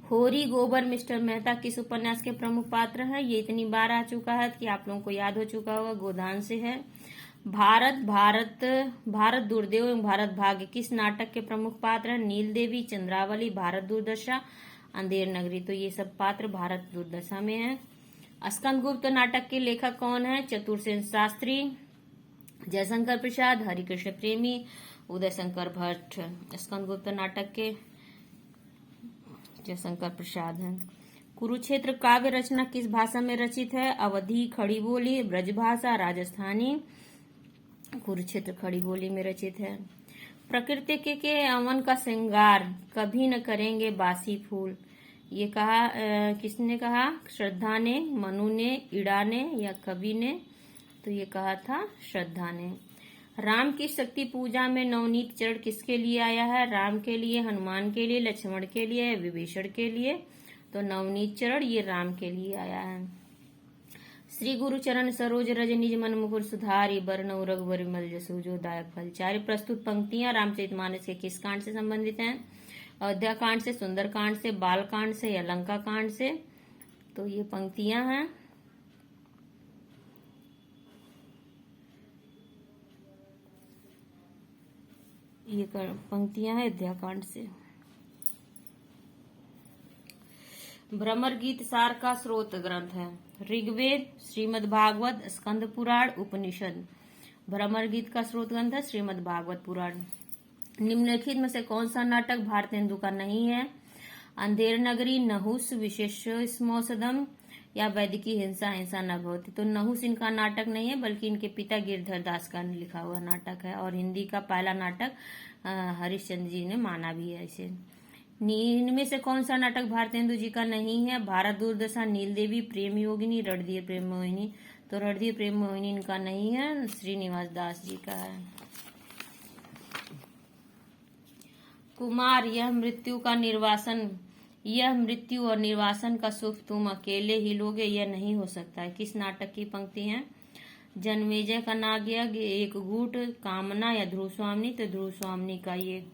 होरी गोबर मिस्टर मेहता किस उपन्यास के प्रमुख पात्र हैं? ये इतनी बार आ चुका है कि आप लोगों को याद हो चुका होगा, गोदान से है। भारत दुर्देव एवं भारत भाग्य किस नाटक के प्रमुख पात्र हैं? नील देवी, चंद्रावली, भारत दुर्दशा, अंधेर नगरी। तो ये सब पात्र भारत दुर्दशा में है। स्कंदगुप्त नाटक के लेखक कौन है? चतुरसेन शास्त्री, जयशंकर प्रसाद, हरिकृष्ण प्रेमी, उदय शंकर भट्ट। स्कंदगुप्त नाटक के जयशंकर प्रसाद हैं। कुरुक्षेत्र काव्य रचना किस भाषा में रचित है? अवधी, खड़ी बोली, ब्रजभाषा, राजस्थानी? कुरुक्षेत्र खड़ी बोली में रचित है। प्रकृति के अवन का श्रृंगार कभी न करेंगे बासी फूल, ये कहा किसने कहा? श्रद्धा ने, मनु ने, इड़ा ने या कवि ने? तो ये कहा था श्रद्धा ने। राम की शक्ति पूजा में नवनीत चरण किसके लिए आया है? राम के लिए, हनुमान के लिए, लक्ष्मण के लिए, विभीषण के लिए? तो नवनीत चरण ये राम के लिए आया है। श्री गुरु चरण सरोज रज निज मन मुकुर सुधारी, बरनउँ रघुबर विमल जसु जो दायक फल चारि। प्रस्तुत पंक्तियां रामचरितमानस के किस कांड से संबंधित हैं? अयोध्या कांड से, सुंदर कांड से, बाल कांड से या लंका कांड से? तो ये पंक्तियां हैं अयोध्या कांड से। भ्रमर गीत सार का स्रोत ग्रंथ है ऋग्वेद, श्रीमद् भागवत, स्कंद पुराण, उपनिषद। भ्रमर गीत का स्रोत ग्रंथ है श्रीमद् भागवत पुराण। निम्नलिखित में से कौन सा नाटक भारतेंदु का नहीं है? अंधेर नगरी, नहुस, विशेषमौसदम या वैदिकी हिंसा हिंसा न भवति। तो नहुस इनका नाटक नहीं है, बल्कि इनके पिता गिरधर दास का लिखा हुआ नाटक है और हिंदी का पहला नाटक हरिश्चंद्र जी ने माना भी है इसे। इनमें से कौन सा नाटक भारतेंदु जी का नहीं है? भारत दुर्दशा, नील देवी, प्रेम योगिनी, रणधीर प्रेम मोहिनी। तो रणधीर प्रेम मोहिनी इनका नहीं है, श्रीनिवास दास जी का है। कुमार, यह मृत्यु और निर्वासन का सुख तुम अकेले ही लोगे, यह नहीं हो सकता है। किस नाटक की पंक्ति है? जन्मेजय का नागयज्ञ, एक गूढ़, कामना या ध्रुव स्वामिनी? तो ध्रुव स्वामिनी का ये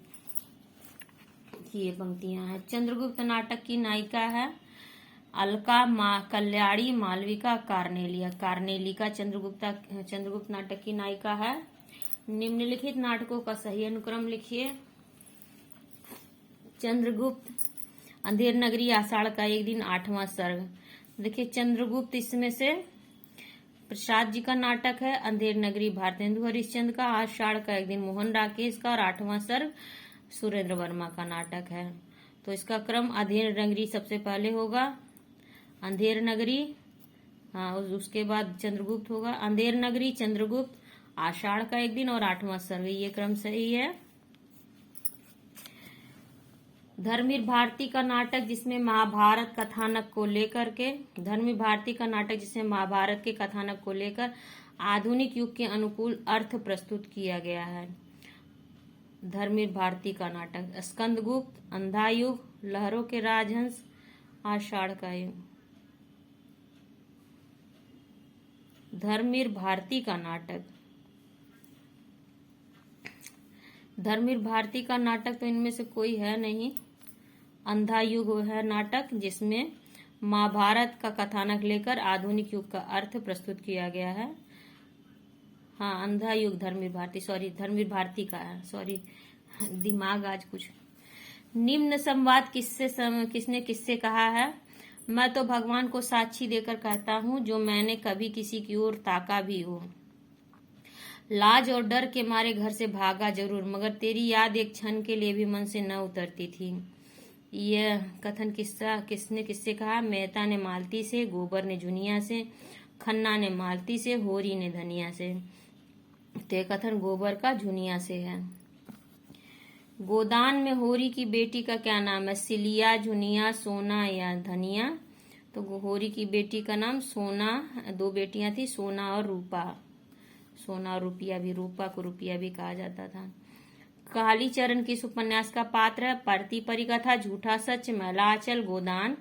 पंक्तियां हैं। चंद्रगुप्त नाटक की नायिका है अलका, कल्याणी, मालविका, कार्नेलिया। कार्नेलिका चंद्रगुप्त नाटक की नायिका है। निम्नलिखित नाटकों का सही अनुक्रम लिखिए। चंद्रगुप्त, अंधेर नगरी, आषाढ़ का एक दिन, 8वां सर्ग। देखिए चंद्रगुप्त इसमें से प्रसाद जी का नाटक है, अंधेर नगरी भारतेंदु हरिश्चंद्र का, आषाढ़ का एक दिन मोहन राकेश का और 8वां सर्ग सुरेंद्र वर्मा का नाटक है। तो इसका क्रम अंधेर नगरी सबसे पहले होगा, अंधेर नगरी, हाँ उसके बाद चंद्रगुप्त होगा, अंधेर नगरी, चंद्रगुप्त, आषाढ़ का एक दिन और 8वां सर्ग, ये क्रम सही है। धर्मवीर भारती का नाटक जिसमें महाभारत कथानक को लेकर के धर्मवीर भारती का नाटक जिसमें महाभारत के कथानक को लेकर आधुनिक युग के अनुकूल अर्थ प्रस्तुत किया गया है। धर्मवीर भारती का नाटक स्कंदगुप्त, अंधा युग, लहरों के राजहंस, आषाढ़ का युग। धर्मवीर भारती का नाटक धर्मवीर भारती का नाटक तो इनमें से कोई है नहीं। अंधा युग है नाटक जिसमें महाभारत का कथानक लेकर आधुनिक युग का अर्थ प्रस्तुत किया गया है। हाँ, अंधा युग धर्मवीर भारती का है। सॉरी, दिमाग आज कुछ। निम्न संवाद किसने किससे कहा है? मैं तो भगवान को साक्षी देकर कहता हूँ, जो मैंने कभी किसी की ओर ताका भी हो। लाज और डर के मारे घर से भागा जरूर, मगर तेरी याद एक क्षण के लिए भी मन से न उतरती थी। यह कथन किसने किससे कहा? मेहता ने मालती से, गोबर ने जुनिया से, खन्ना ने मालती से, होरी ने धनिया से। तो यह कथन गोबर का जुनिया से है। गोदान में होरी की बेटी का क्या नाम है? सिलिया, जुनिया, सोना या धनिया? तो होरी की बेटी का नाम सोना। दो बेटियां थी, सोना और रूपा। सोना और रुपया भी, रूपा को रुपया भी कहा जाता था। कालीचरण किस उपन्यास का पात्र है? परती परिकथा, झूठा सच, मैलाचल, गोदान।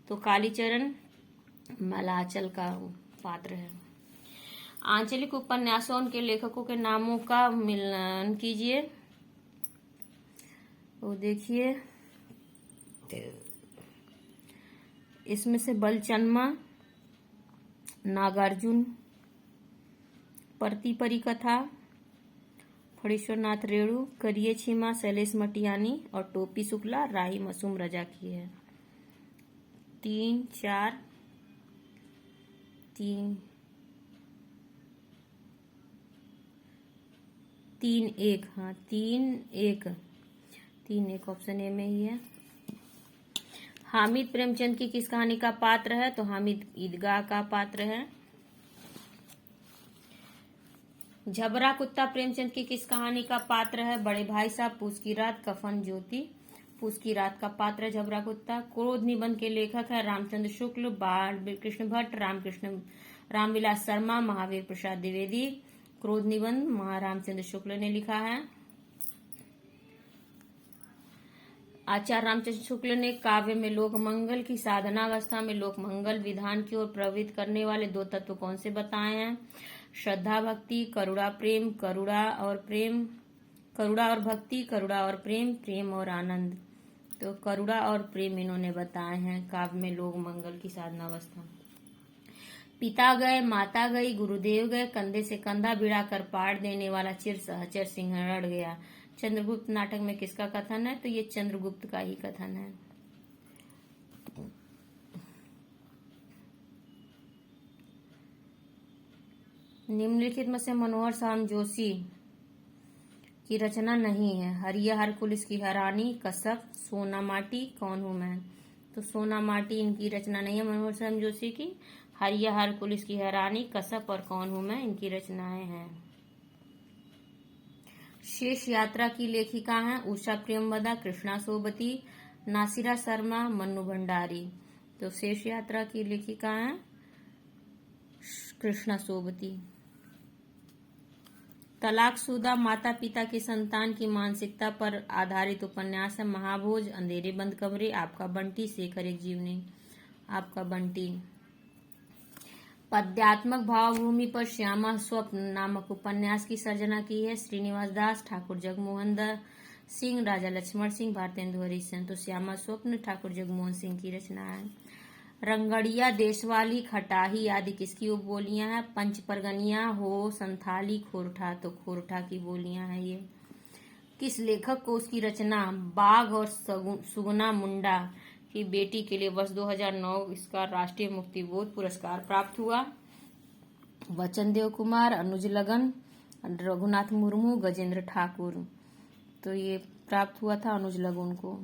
तो कालीचरण मैलाचल का पात्र है। आंचलिक उपन्यासों उनके लेखकों के नामों का मिलान कीजिए। तो देखिए, इसमें से बलचन्मा, नागार्जुन, परती परिकथा, फणीश्वरनाथ रेणु, करिए छीमा, शैलेश मटियानी और टोपी शुक्ला राही मसूम रजा की है। 3 4 3 3 1। हाँ, 3 1 ऑप्शन ए में ही है। हामिद प्रेमचंद की किस कहानी का पात्र है? तो हामिद ईदगाह का पात्र है। झबरा कुत्ता प्रेमचंद की किस कहानी का पात्र है? बड़े भाई साहब, पूस की रात, कफन ज्योति। पूस की रात का पात्र है झबरा कुत्ता। क्रोध निबंध के लेखक है रामचंद्र शुक्ल, बाल कृष्ण भट्ट, रामविलास शर्मा, महावीर प्रसाद द्विवेदी। क्रोध निबंध रामचंद्र शुक्ल ने लिखा है। आचार्य रामचंद्र शुक्ल ने काव्य में लोक मंगल की साधनावस्था में लोक मंगल विधान की ओर प्रवृत्त करने वाले 2 तत्व कौन से बताए हैं? श्रद्धा भक्ति, करुणा प्रेम, करुणा और भक्ति, करुणा और प्रेम, प्रेम और आनंद। तो करुणा और प्रेम इन्होंने बताए हैं काव्य में लोक मंगल की साधनावस्था। पिता गए, माता गई, गुरुदेव गए, कंधे से कंधा भिड़ाकर पार देने वाला चिर सहचर सिंहरण गया। चंद्रगुप्त नाटक में किसका कथन है? तो ये चंद्रगुप्त का ही कथन है। निम्नलिखित में से मनोहर श्याम जोशी की रचना नहीं है। हरिया हरकुलिस की हरानी, कसक, सोना माटी, कौन हूं मैं। तो सोना माटी इनकी रचना नहीं है मनोहर श्याम जोशी की। हरिया हरकुलिस की हरानी, कसक और कौन हूं मैं इनकी रचनाएं हैं। शेष यात्रा की लेखिका हैं उषा प्रेमवदा, कृष्णा सोबती, नासिरा शर्मा, मन्नू भंडारी। तो शेष यात्रा की लेखिका हैं कृष्णा सोबती। तलाकशुदा माता पिता की संतान की मानसिकता पर आधारित उपन्यास है महाभोज, अंधेरे बंद कमरे, आपका बंटी, शेखर एक जीवनी, आपका बंटी। पद्यात्मक भावभूमि पर श्यामा स्वप्न नामक उपन्यास की सर्जना की है श्रीनिवास दास, ठाकुर जगमोहन सिंह, राजा लक्ष्मण सिंह, भारतेंदु हरिश्चंद्र। तो श्यामा स्वप्न ठाकुर जगमोहन सिंह की रचना है। रंगड़िया, देशवाली, खटाही आदि किसकी उपबोलियां हैं? पंच परगनिया, हो, संथाली, खोरठा। तो खोरठा की बोलियां हैं ये। किस लेखक को उसकी रचना बाघ और सुगुना मुंडा की बेटी के लिए वर्ष 2009 इसका राष्ट्रीय मुक्तिबोध पुरस्कार प्राप्त हुआ? वचन देव कुमार, अनुज लगन, रघुनाथ मुर्मू, गजेंद्र ठाकुर। तो ये प्राप्त हुआ था अनुज लगन को।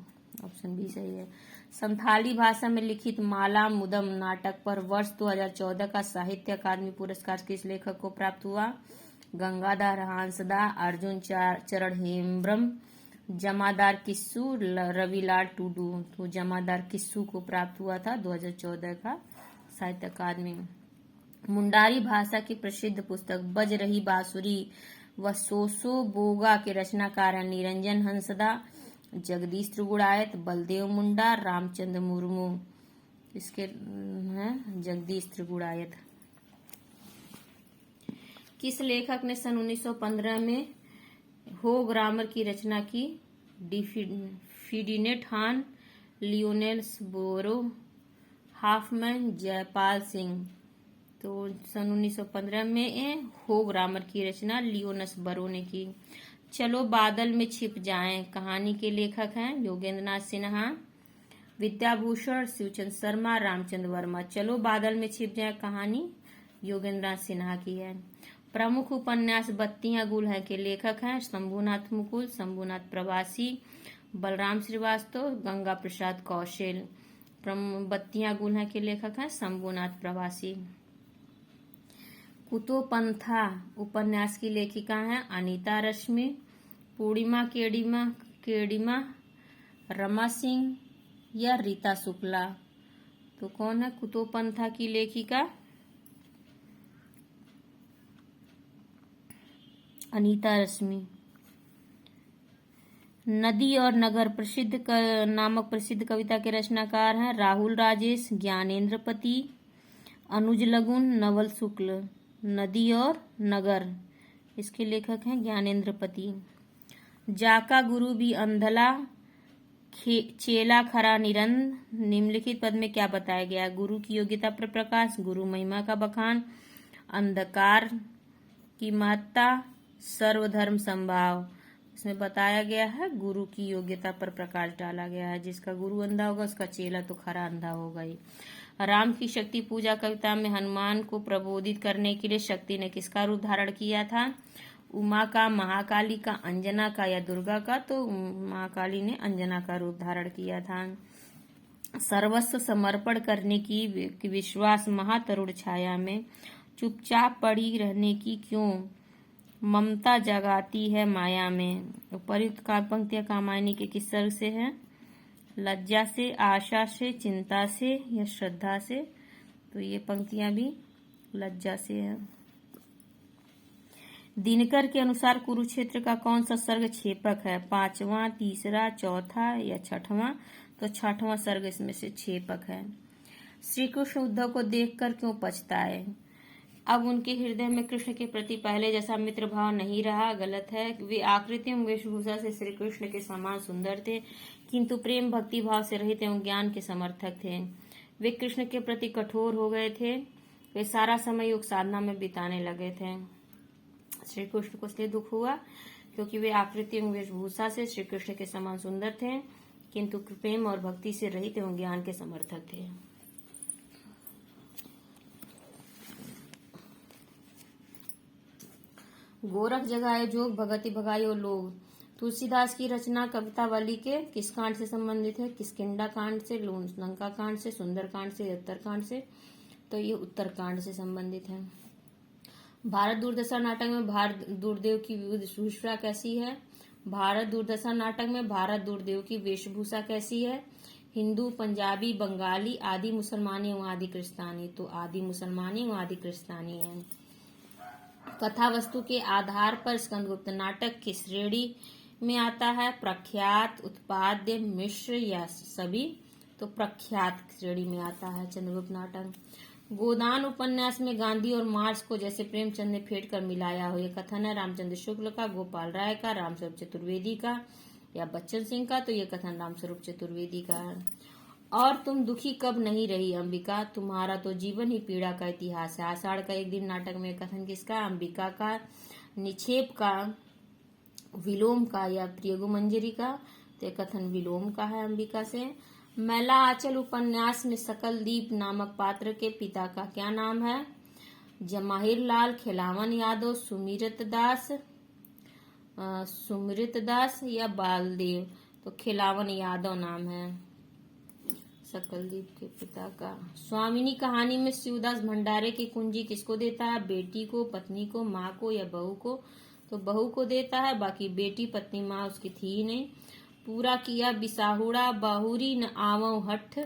ऑप्शन बी सही है। संथाली भाषा में लिखित माला मुदम नाटक पर वर्ष 2014 का साहित्य अकादमी पुरस्कार किस लेखक को प्राप्त हुआ? गंगाधर हांसदा, अर्जुन चरण हेम्ब्रम, जमादार किस्सू रविलाल टुडू। तो जमादार किस्सू को प्राप्त हुआ था 2014 का साहित्य अकादमी। मुंडारी भाषा की प्रसिद्ध पुस्तक बज रही बांसुरी व सोसो बोगा के रचनाकार हैं निरंजन हंसदा, जगदीश त्रिगुणायत, बलदेव मुंडा, रामचंद्र मुर्मू। इसके हैं जगदीश त्रिगुणायत। किस लेखक ने सन 1915 में हो ग्रामर की रचना की? फीडिनेट हान, लियोनेल्स बोरो, हाफमैन, जयपाल सिंह। तो सन 1915 में हो ग्रामर की रचना लियोनस बरो ने की। चलो बादल में छिप जाएं कहानी के लेखक हैं योगेंद्रनाथ सिन्हा, विद्याभूषण, शिवचंद शर्मा, रामचंद्र वर्मा। चलो बादल में छिप जाएं कहानी योगेंद्रनाथ सिन्हा की है। प्रमुख उपन्यास बत्तियां गुल है के लेखक हैं शंभुनाथ मुकुल, शंभुनाथ प्रवासी, बलराम श्रीवास्तव, गंगा प्रसाद कौशल। बत्तियां गुल है के लेखक हैं शंभुनाथ प्रवासी। कुतोपंथा उपन्यास की लेखिका हैं अनीता रश्मि, पूर्णिमा केडिमा, रमा सिंह या रीता शुक्ला। तो कौन है कुतोपंथा की लेखिका? अनीता रश्मि। नदी और नगर नामक प्रसिद्ध कविता के रचनाकार हैं राहुल राजेश, ज्ञानेन्द्रपति, अनुज लगुन, नवल शुक्ल। नदी और नगर इसके लेखक हैं ज्ञानेन्द्रपति। जाका गुरु भी अंधला, चेला खरा निरंद। निम्नलिखित पद में क्या बताया गया? गुरु की योग्यता पर प्रकाश, गुरु महिमा का बखान, अंधकार की महत्ता, सर्वधर्म संभाव। इसमें बताया गया है गुरु की योग्यता पर प्रकाश डाला गया है। जिसका गुरु अंधा होगा उसका चेला तो खरा अंधा होगा ही। राम की शक्ति पूजा कविता में हनुमान को प्रबोधित करने के लिए शक्ति ने किसका रूप धारण किया था? उमा का, महाकाली का, अंजना का या दुर्गा का? तो महाकाली ने अंजना का रूप धारण किया था। सर्वस्व समर्पण करने की विश्वास महातरुण छाया में चुपचाप पड़ी रहने की क्यों? ममता जगाती है माया में। उपयुक्त पंक्तियां कामायनी के किस सर्ग से हैं? लज्जा से, आशा से, चिंता से या श्रद्धा से? तो ये पंक्तियां भी लज्जा से है। दिनकर के अनुसार कुरुक्षेत्र का कौन सा सर्ग छेपक है? पांचवा, तीसरा, चौथा या छठवां? तो छठवां सर्ग इसमें से छेपक है। श्री कृष्ण उद्धव को देखकर क्यों पछताए? अब उनके हृदय में कृष्ण के प्रति पहले जैसा मित्र भाव नहीं रहा। गलत है। वे आकृति एवं वेशभूषा से श्री कृष्ण के समान सुंदर थे, किंतु प्रेम भक्ति भाव से रहित एवं ज्ञान के समर्थक थे। वे कृष्ण के प्रति कठोर हो गए थे। वे सारा समय योग साधना में बिताने लगे थे। श्री कृष्ण को इसलिए दुख हुआ क्योंकि वे आकृति एवं वेशभूषा से श्री कृष्ण के समान सुंदर थे, किंतु प्रेम और भक्ति से रहित एवं ज्ञान के समर्थक थे। गोरख जगाए जोग भगति भगायो लोग। तुलसीदास की रचना कवितावली के किस कांड से संबंधित है? किष्किंधा कांड से, लंका कांड से, सुंदर कांड से, उत्तर कांड से? तो ये उत्तर कांड से संबंधित है। भारत दूरदर्शन नाटक में भारत दूरदेव की वेशभूषा कैसी है? भारत दूरदर्शन नाटक में भारत दूरदेव की वेशभूषा कैसी है? हिंदू, पंजाबी, बंगाली, आदि मुसलमानी एवं आदि क्रिस्तानी? तो आदि मुसलमानी एवं आदि क्रिस्तानी है। कथा वस्तु के आधार पर स्कंदगुप्त नाटक किस श्रेणी में आता है? प्रख्यात, उत्पाद्य, मिश्र या सभी? तो प्रख्यात श्रेणी में आता है चंद्रगुप्त नाटक। गोदान उपन्यास में गांधी और मार्क्स को जैसे प्रेमचंद ने फेंट कर मिलाया हो, यह कथन है रामचंद्र शुक्ल का, गोपाल राय का, रामस्वरूप चतुर्वेदी का या बच्चन सिंह का? तो यह कथन रामस्वरूप चतुर्वेदी का है। और तुम दुखी कब नहीं रही अंबिका, तुम्हारा तो जीवन ही पीड़ा का इतिहास है। आषाढ़ का एक दिन नाटक में कथन किसका? अंबिका का। निक्षेप का, विलोम का या प्रियगु मंजरी का? तो कथन विलोम का है अंबिका से। मैला आंचल उपन्यास में सकलदीप नामक पात्र के पिता का क्या नाम है? जमाहिर लाल, खिलावन यादव, सुमिरत दास या बालदेव? तो खिलावन यादव नाम है सकलदीप के पिता का। स्वामिनी कहानी में शिवदास भंडारे की कुंजी किसको देता है? बेटी को, पत्नी को, माँ को या बहू को? तो बहू को देता है, बाकी बेटी पत्नी माँ उसकी थी ही नहीं। पूरा किया बिसाहुड़ा बाहुरी न आवो हठ,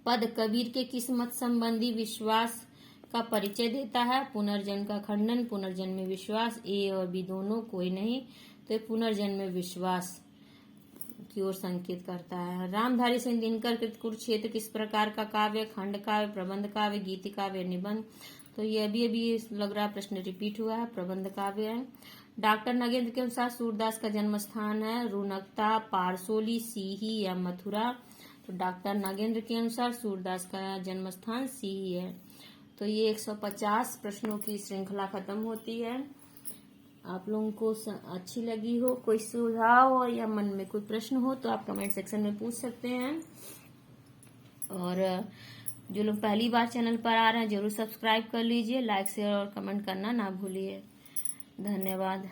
पद कबीर के किस्मत संबंधी विश्वास का परिचय देता है। पुनर्जन्म का खंडन, पुनर्जन्म में विश्वास, ए और बी दोनों कोई नहीं, तो पुनर्जन्म में विश्वास की ओर संकेत करता है। रामधारी सिंह दिनकर कृत कुरुक्षेत्र किस प्रकार का काव्य? खंड काव्य, प्रबंध काव्य, गीति काव्य, निबंध। तो ये अभी लग रहा है प्रश्न रिपीट हुआ है, प्रबंध काव्य है। डॉक्टर नगेंद्र के अनुसार सूरदास का जन्म स्थान है रुनकता, पारसोली, सीही या मथुरा। तो डॉक्टर नगेंद्र के अनुसार सूरदास का जन्म स्थान सीही है। तो ये 150 प्रश्नों की श्रृंखला खत्म होती है। आप लोगों को अच्छी लगी हो, कोई सुझाव हो या मन में कोई प्रश्न हो तो आप कमेंट सेक्शन में पूछ सकते हैं। और जो लोग पहली बार चैनल पर आ रहे हैं जरूर सब्सक्राइब कर लीजिए, लाइक शेयर और कमेंट करना ना भूलिए। धन्यवाद।